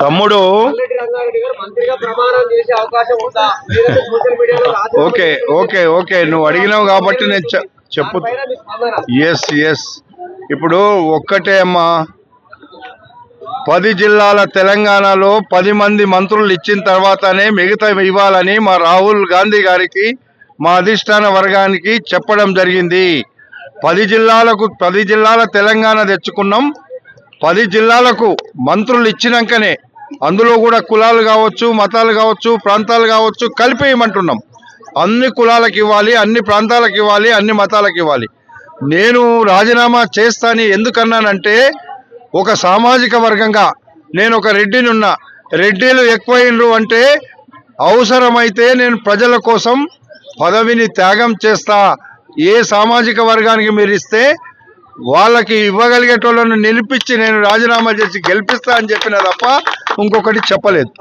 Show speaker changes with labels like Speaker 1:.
Speaker 1: తమ్ముడు okay okay okay నువ్వు అడిగినావు కాబట్టి నేను చెప్పు. ఎస్ ఎస్ ఇప్పుడు ఒక్కటే అమ్మా, 10 జిల్లాల తెలంగాణలో 10 మంది మంత్రులు ఇచ్చిన తర్వాతనే మిగతా ఇవ్వాలని మా రాహుల్ గాంధీ గారికి మా అధిష్టాన వర్గానికి చెప్పడం జరిగింది. 10 జిల్లాల తెలంగాణ తెచ్చుకున్నాం. 10 జిల్లాలకు మంత్రులు ఇచ్చినాకనే అందులో కూడా కులాలు కావచ్చు, మతాలు కావచ్చు, ప్రాంతాలు కావచ్చు కలిపేయమంటున్నాం. అన్ని కులాలకు ఇవ్వాలి, అన్ని ప్రాంతాలకు ఇవ్వాలి, అన్ని మతాలకు ఇవ్వాలి. నేను రాజీనామా చేస్తాను ఎందుకన్నానంటే, ఒక సామాజిక వర్గంగా నేను ఒక రెడ్డినున్నా, రెడ్డిలు ఎక్కువైనరు అంటే అవసరమైతే నేను ప్రజల కోసం పదవిని త్యాగం చేస్తా. ఏ సామాజిక వర్గానికి మీరు ఇస్తే వాళ్ళకి ఇవ్వగలిగేటోళ్ళను నిలిపించి నేను రాజీనామా చేసి గెలిపిస్తా అని చెప్పిన తప్ప ఇంకొకటి చెప్పలేదు.